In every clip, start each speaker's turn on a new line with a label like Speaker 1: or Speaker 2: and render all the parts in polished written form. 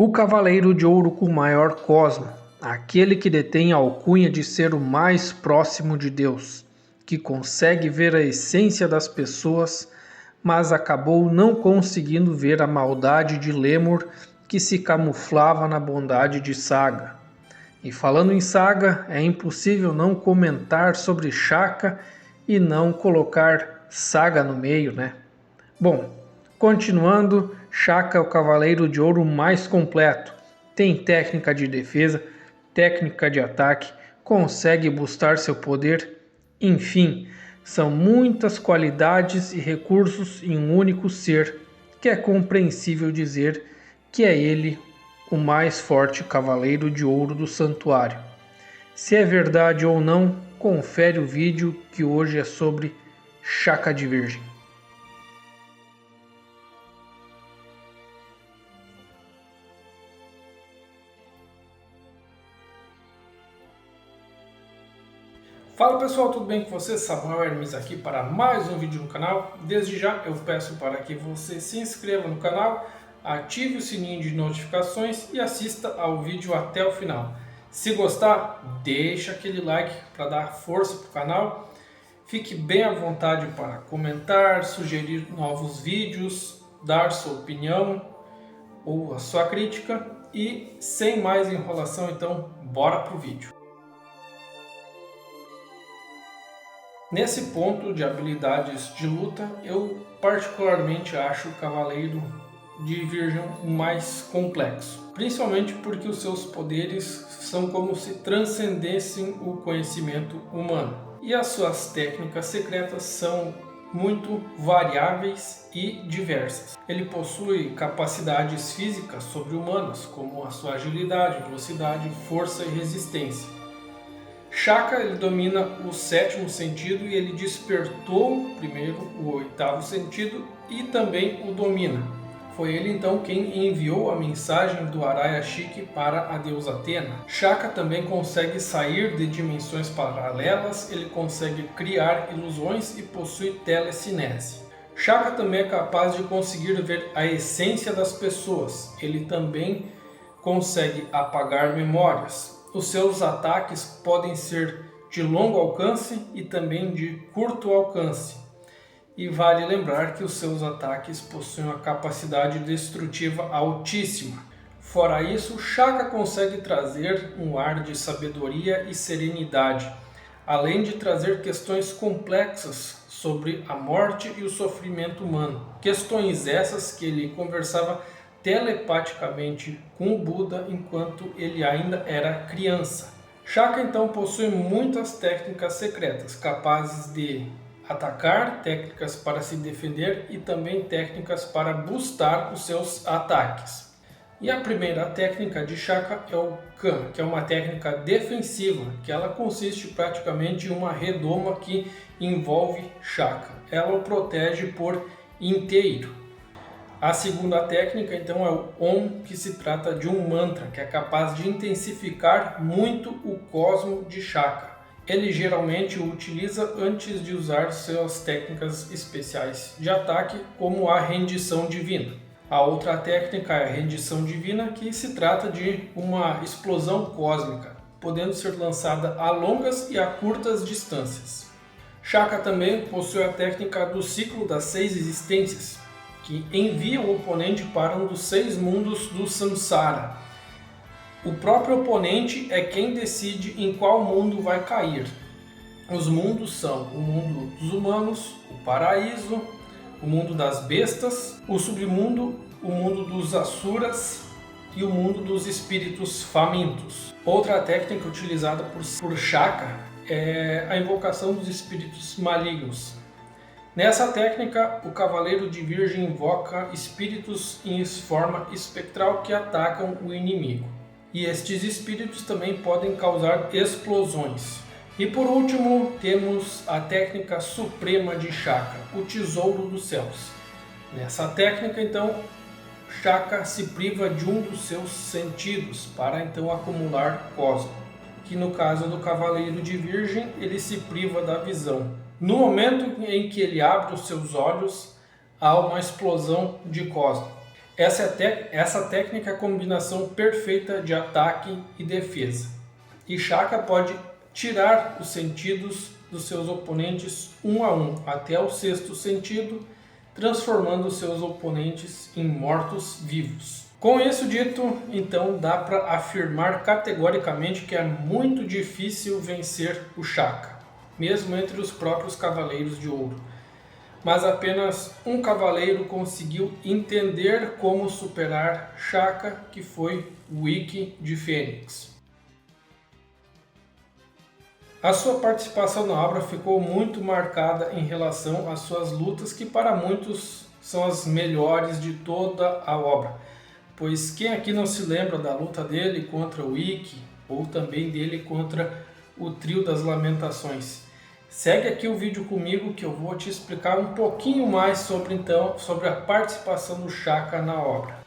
Speaker 1: O Cavaleiro de Ouro com maior cosmo, aquele que detém a alcunha de ser o mais próximo de Deus, que consegue ver a essência das pessoas, mas acabou não conseguindo ver a maldade de Lemur que se camuflava na bondade de Saga. E falando em Saga, é impossível não comentar sobre Shaka e não colocar Saga no meio, né? Bom, continuando, Shaka é o Cavaleiro de Ouro mais completo. Tem técnica de defesa, técnica de ataque, consegue boostar seu poder, enfim, são muitas qualidades e recursos em um único ser, que é compreensível dizer que é ele o mais forte Cavaleiro de Ouro do Santuário. Se é verdade ou não, confere o vídeo que hoje é sobre Shaka de Virgem.
Speaker 2: Fala pessoal, tudo bem com vocês? Samuel Hermes aqui para mais um vídeo no canal. Desde já eu peço para que você se inscreva no canal, ative o sininho de notificações e assista ao vídeo até o final. Se gostar, deixa aquele like para dar força para o canal. Fique bem à vontade para comentar, sugerir novos vídeos, dar sua opinião ou a sua crítica. E sem mais enrolação, então bora pro vídeo. Nesse ponto de habilidades de luta, eu particularmente acho o Cavaleiro de Virgem o mais complexo. Principalmente porque os seus poderes são como se transcendessem o conhecimento humano. E as suas técnicas secretas são muito variáveis e diversas. Ele possui capacidades físicas sobre-humanas, como a sua agilidade, velocidade, força e resistência. Shaka ele domina o sétimo sentido e ele despertou primeiro o oitavo sentido e também o domina. Foi ele então quem enviou a mensagem do Araya-Shiki para a deusa Athena. Shaka também consegue sair de dimensões paralelas, ele consegue criar ilusões e possui telecinese. Shaka também é capaz de conseguir ver a essência das pessoas, ele também consegue apagar memórias. Os seus ataques podem ser de longo alcance e também de curto alcance. E vale lembrar que os seus ataques possuem uma capacidade destrutiva altíssima. Fora isso, Shaka consegue trazer um ar de sabedoria e serenidade, além de trazer questões complexas sobre a morte e o sofrimento humano. Questões essas que ele conversava telepaticamente com o Buda enquanto ele ainda era criança. Shaka então possui muitas técnicas secretas, capazes de atacar, técnicas para se defender e também técnicas para boostar os seus ataques. E a primeira técnica de Shaka é o Kan, que é uma técnica defensiva, que ela consiste praticamente em uma redoma que envolve Shaka. Ela o protege por inteiro. A segunda técnica, então, é o Om, que se trata de um mantra, que é capaz de intensificar muito o cosmo de Shaka. Ele geralmente o utiliza antes de usar suas técnicas especiais de ataque, como a rendição divina. A outra técnica é a rendição divina, que se trata de uma explosão cósmica, podendo ser lançada a longas e a curtas distâncias. Shaka também possui a técnica do ciclo das 6 existências, que envia o oponente para um dos 6 mundos do Samsara. O próprio oponente é quem decide em qual mundo vai cair. Os mundos são o mundo dos humanos, o paraíso, o mundo das bestas, o submundo, o mundo dos asuras e o mundo dos espíritos famintos. Outra técnica utilizada por Shaka é a invocação dos espíritos malignos. Nessa técnica, o Cavaleiro de Virgem invoca espíritos em forma espectral que atacam o inimigo. E estes espíritos também podem causar explosões. E por último, temos a técnica suprema de Shaka, o Tesouro dos Céus. Nessa técnica, então, Shaka se priva de um dos seus sentidos para então acumular cosmo. Que no caso do Cavaleiro de Virgem, ele se priva da visão. No momento em que ele abre os seus olhos, há uma explosão de cosmo. Essa técnica é a combinação perfeita de ataque e defesa. E Shaka pode tirar os sentidos dos seus oponentes um a um, até o sexto sentido, transformando seus oponentes em mortos-vivos. Com isso dito, então dá para afirmar categoricamente que é muito difícil vencer o Shaka, mesmo entre os próprios Cavaleiros de Ouro. Mas apenas um cavaleiro conseguiu entender como superar Shaka, que foi o Ikki de Fênix. A sua participação na obra ficou muito marcada em relação às suas lutas, que para muitos são as melhores de toda a obra. Pois quem aqui não se lembra da luta dele contra o Ikki, ou também dele contra o Trio das Lamentações? Segue aqui o vídeo comigo que eu vou te explicar um pouquinho mais sobre a participação do Shaka na obra.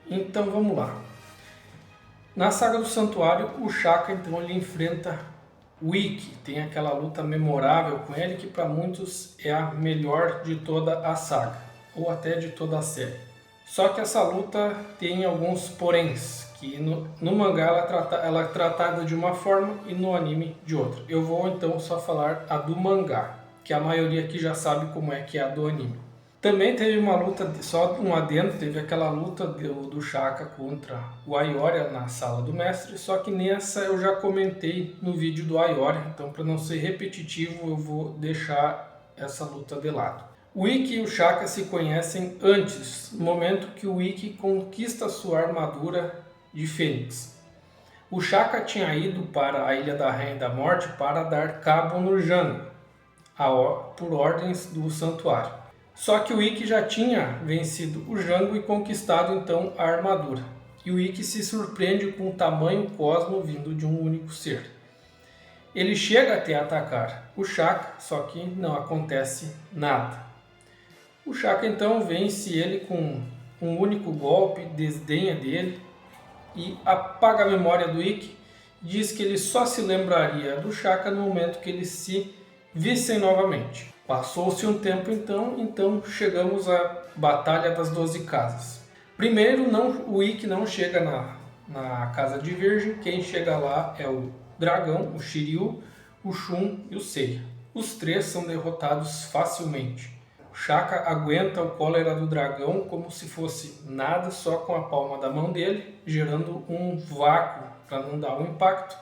Speaker 2: Então vamos lá. Na saga do Santuário, o Shaka então ele enfrenta o Ikki, tem aquela luta memorável com ele que para muitos é a melhor de toda a saga, ou até de toda a série. Só que essa luta tem alguns poréns, que no mangá ela é tratada de uma forma e no anime de outra. Eu vou então só falar a do mangá, que a maioria aqui já sabe como é que é a do anime. Também teve uma luta, só um adendo, teve aquela luta do Shaka contra o Aioria na Sala do Mestre, só que nessa eu já comentei no vídeo do Aioria, então para não ser repetitivo eu vou deixar essa luta de lado. O Ikki e o Shaka se conhecem antes, no momento que o Ikki conquista sua armadura de Fênix. O Shaka tinha ido para a Ilha da Rainha da Morte para dar cabo no Jango, por ordens do Santuário. Só que o Ikki já tinha vencido o Jango e conquistado então a armadura. E o Ikki se surpreende com o tamanho cosmo vindo de um único ser. Ele chega até atacar o Shaka, só que não acontece nada. O Shaka então vence ele com um único golpe, desdenha dele e apaga a memória do Ikki. Diz que ele só se lembraria do Shaka no momento que eles se vissem novamente. Passou-se um tempo então chegamos à Batalha das 12 Casas. Primeiro, o Ikki não chega na Casa de Virgem, quem chega lá é o Dragão, o Shiryu, o Shun e o Seiya. Os três são derrotados facilmente. O Shaka aguenta o cólera do dragão como se fosse nada, só com a palma da mão dele, gerando um vácuo para não dar um impacto.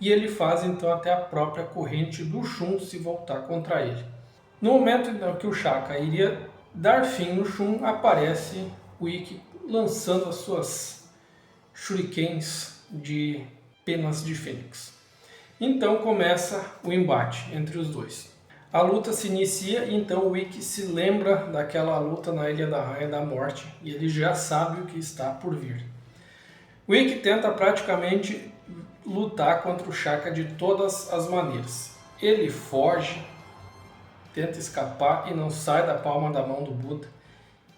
Speaker 2: E ele faz então até a própria corrente do Shun se voltar contra ele. No momento então que o Shaka iria dar fim no Shun, aparece o Ikki lançando as suas shurikens de penas de fênix. Então começa o embate entre os dois. A luta se inicia e então o Ikki se lembra daquela luta na Ilha da Rainha da Morte e ele já sabe o que está por vir. O Ikki tenta praticamente lutar contra o Shaka de todas as maneiras. Ele foge, tenta escapar e não sai da palma da mão do Buda.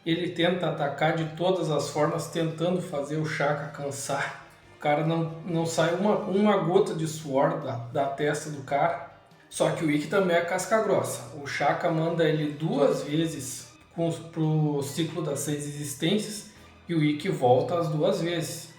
Speaker 2: Ele tenta atacar de todas as formas, tentando fazer o Shaka cansar. O cara não sai uma gota de suor da testa do cara. Só que o Ikki também é casca grossa. O Shaka manda ele 2 vezes para o ciclo das 6 existências e o Ikki volta as 2 vezes.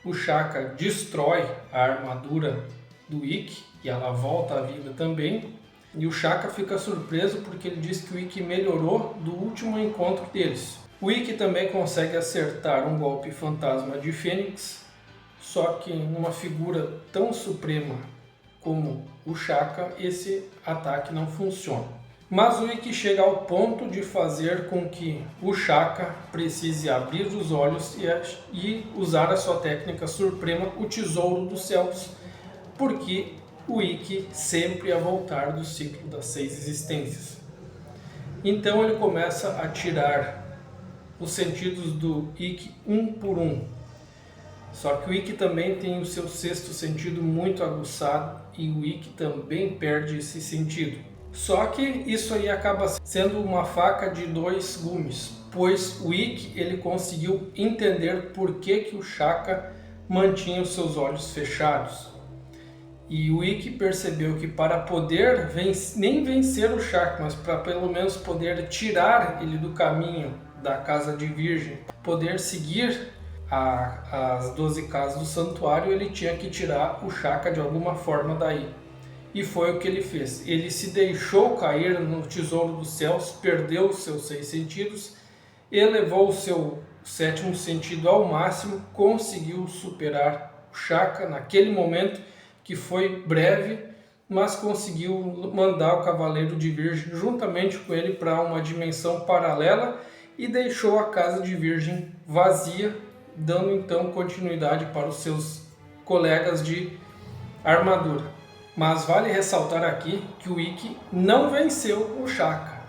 Speaker 2: O Shaka destrói a armadura do Ikki e ela volta à vida também. E o Shaka fica surpreso porque ele diz que o Ikki melhorou do último encontro deles. O Ikki também consegue acertar um golpe fantasma de Fênix, só que numa figura tão suprema como o Shaka, esse ataque não funciona. Mas o Ikki chega ao ponto de fazer com que o Shaka precise abrir os olhos e usar a sua técnica suprema, o Tesouro dos Céus, porque o Ikki sempre ia voltar do ciclo das 6 existências. Então ele começa a tirar os sentidos do Ikki um por um. Só que o Ikki também tem o seu 6º sentido muito aguçado e o Ikki também perde esse sentido. Só que isso aí acaba sendo uma faca de 2 gumes, pois o Ikki ele conseguiu entender por que o Shaka mantinha os seus olhos fechados. E o Ikki percebeu que para poder nem vencer o Shaka, mas para pelo menos poder tirar ele do caminho da casa de virgem poder seguir as 12 casas do santuário, ele tinha que tirar o Shaka de alguma forma daí. E foi o que ele fez. Ele se deixou cair no tesouro dos céus, perdeu os seus 6 sentidos, elevou o seu 7º sentido ao máximo, conseguiu superar o Shaka naquele momento, que foi breve, mas conseguiu mandar o Cavaleiro de Virgem juntamente com ele para uma dimensão paralela e deixou a casa de Virgem vazia, dando então continuidade para os seus colegas de armadura. Mas vale ressaltar aqui que o Ikki não venceu o Shaka.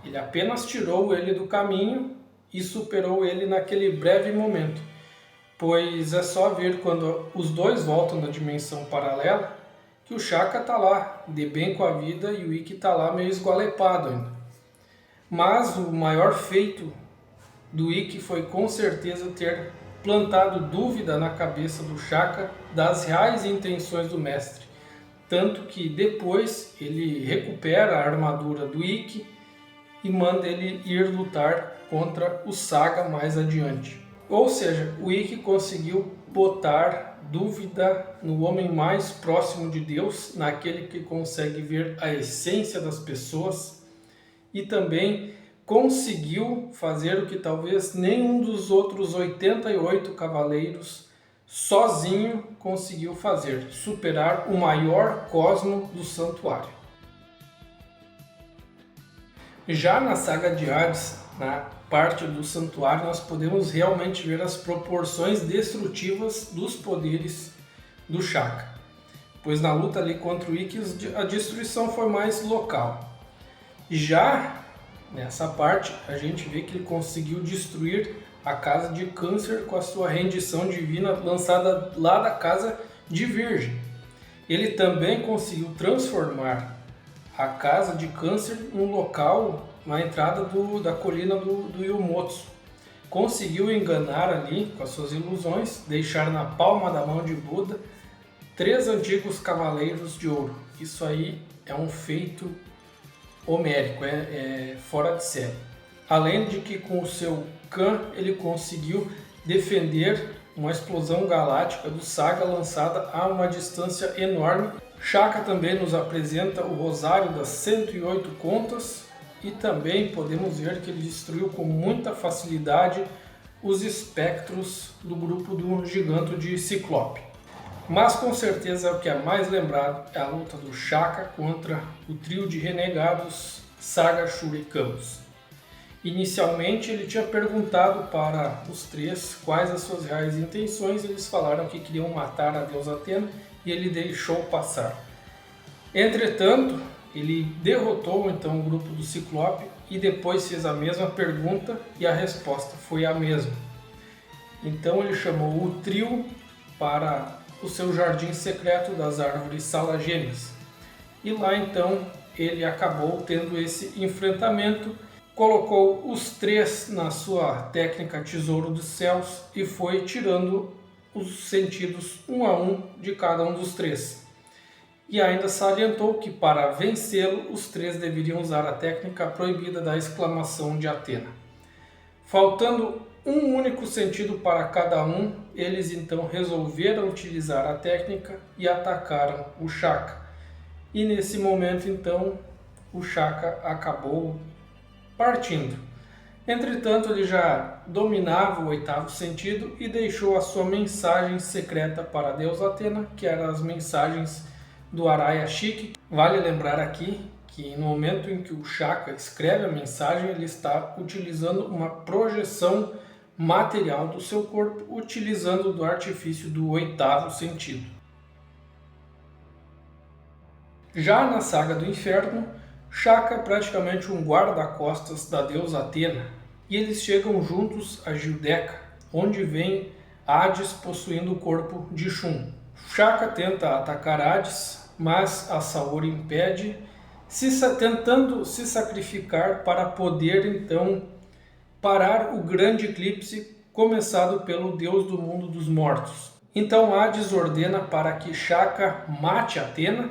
Speaker 2: Ele apenas tirou ele do caminho e superou ele naquele breve momento. Pois é só ver quando os dois voltam da dimensão paralela que o Shaka está lá, de bem com a vida, e o Ikki está lá meio esgualepado ainda. Mas o maior feito do Ikki foi com certeza ter plantado dúvida na cabeça do Shaka das reais intenções do mestre. Tanto que depois ele recupera a armadura do Ikki e manda ele ir lutar contra o Saga mais adiante. Ou seja, o Ikki conseguiu botar dúvida no homem mais próximo de Deus, naquele que consegue ver a essência das pessoas, e também conseguiu fazer o que talvez nenhum dos outros 88 cavaleiros sozinho conseguiu fazer: superar o maior cosmo do santuário. Já na saga de Hades, na parte do santuário, nós podemos realmente ver as proporções destrutivas dos poderes do Shaka, pois na luta ali contra o Ikki a destruição foi mais local. Já nessa parte a gente vê que ele conseguiu destruir a casa de Câncer com a sua rendição divina lançada lá da casa de Virgem. Ele também conseguiu transformar a casa de Câncer em um local na entrada da colina do Yumotsu. Conseguiu enganar ali com as suas ilusões, deixar na palma da mão de Buda 3 antigos cavaleiros de ouro. Isso aí é um feito homérico, é fora de série. Além de que com o seu Kan ele conseguiu defender uma explosão galáctica do Saga lançada a uma distância enorme. Shaka também nos apresenta o Rosário das 108 Contas e também podemos ver que ele destruiu com muita facilidade os espectros do grupo do Giganto de Ciclope. Mas com certeza o que é mais lembrado é a luta do Shaka contra o trio de renegados Saga, Shura e Camus. Inicialmente ele tinha perguntado para os 3 quais as suas reais intenções. Eles falaram que queriam matar a deusa Atena e ele deixou passar. Entretanto, ele derrotou então o grupo do Ciclope e depois fez a mesma pergunta e a resposta foi a mesma. Então ele chamou o trio para o seu jardim secreto das árvores salagênias. E lá então ele acabou tendo esse enfrentamento, colocou os 3 na sua técnica Tesouro dos Céus e foi tirando os sentidos um a um de cada um dos 3. E ainda salientou que para vencê-lo, os 3 deveriam usar a técnica proibida da exclamação de Atena. Faltando um único sentido para cada um, eles então resolveram utilizar a técnica e atacaram o Shaka. E nesse momento então o Shaka acabou partindo. Entretanto, ele já dominava o 8º sentido e deixou a sua mensagem secreta para a deusa Atena, que eram as mensagens do Araya Shiki. Vale lembrar aqui que no momento em que o Shaka escreve a mensagem, ele está utilizando uma projeção material do seu corpo, utilizando do artifício do 8º sentido. Já na saga do Inferno, Shaka é praticamente um guarda-costas da deusa Atena, e eles chegam juntos a Gildeca, onde vem Hades possuindo o corpo de Shun. Shaka tenta atacar Hades, mas a Saori impede, tentando se sacrificar para poder então parar o grande eclipse começado pelo deus do mundo dos mortos. Então Hades ordena para que Shaka mate Atena.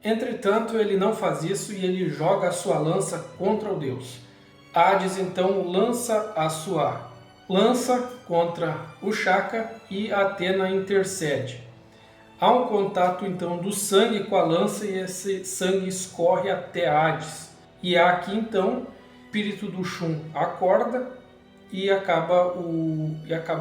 Speaker 2: Entretanto, ele não faz isso e ele joga a sua lança contra o deus. Hades então lança a sua lança contra o Shaka e Athena intercede. Há um contato então do sangue com a lança e esse sangue escorre até Hades. E aqui então o espírito do Shun acorda e acaba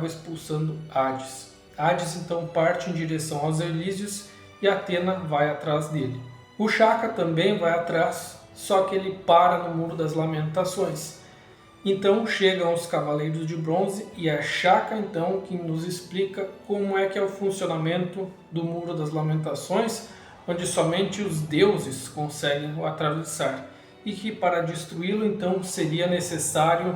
Speaker 2: expulsando Hades. Hades então parte em direção aos Elísios e Athena vai atrás dele. O Shaka também vai atrás, só que ele para no Muro das Lamentações. Então chegam os Cavaleiros de Bronze e é Shaka então que nos explica como é que é o funcionamento do Muro das Lamentações, onde somente os deuses conseguem o atravessar, e que para destruí-lo então seria necessário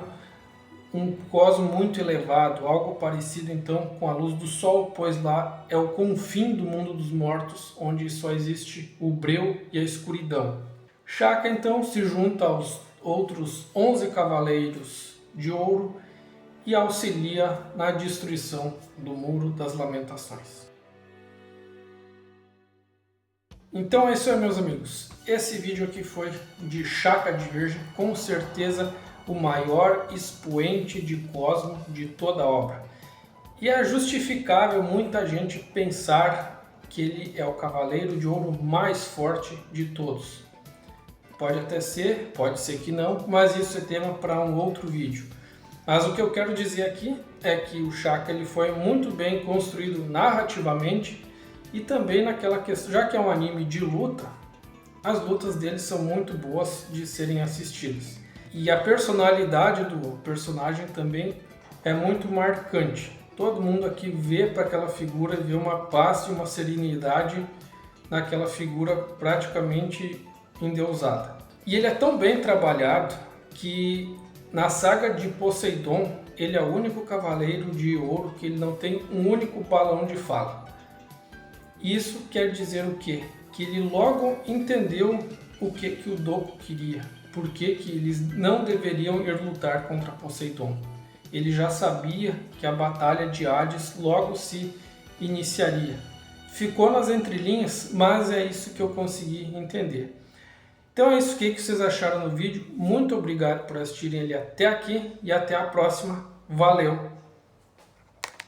Speaker 2: um cosmo muito elevado, algo parecido então com a luz do sol, pois lá é o confim do mundo dos mortos, onde só existe o breu e a escuridão. Shaka então se junta aos outros 11 cavaleiros de ouro e auxilia na destruição do Muro das Lamentações. Então é isso aí, meus amigos. Esse vídeo aqui foi de Shaka de Virgem, com certeza o maior expoente de Cosmo de toda a obra. E é justificável muita gente pensar que ele é o cavaleiro de ouro mais forte de todos. Pode até ser, pode ser que não, mas isso é tema para um outro vídeo. Mas o que eu quero dizer aqui é que o Shaka ele foi muito bem construído narrativamente e também naquela questão, já que é um anime de luta, as lutas dele são muito boas de serem assistidas. E a personalidade do personagem também é muito marcante. Todo mundo aqui vê para aquela figura, vê uma paz e uma serenidade naquela figura praticamente endeusada. E ele é tão bem trabalhado que na saga de Poseidon ele é o único cavaleiro de ouro que ele não tem um único balão de fala. Isso quer dizer o quê? Que ele logo entendeu o que o Doku queria. Por que eles não deveriam ir lutar contra Poseidon. Ele já sabia que a batalha de Hades logo se iniciaria. Ficou nas entrelinhas, mas é isso que eu consegui entender. Então é isso, o que vocês acharam no vídeo? Muito obrigado por assistirem ele até aqui e até a próxima. Valeu!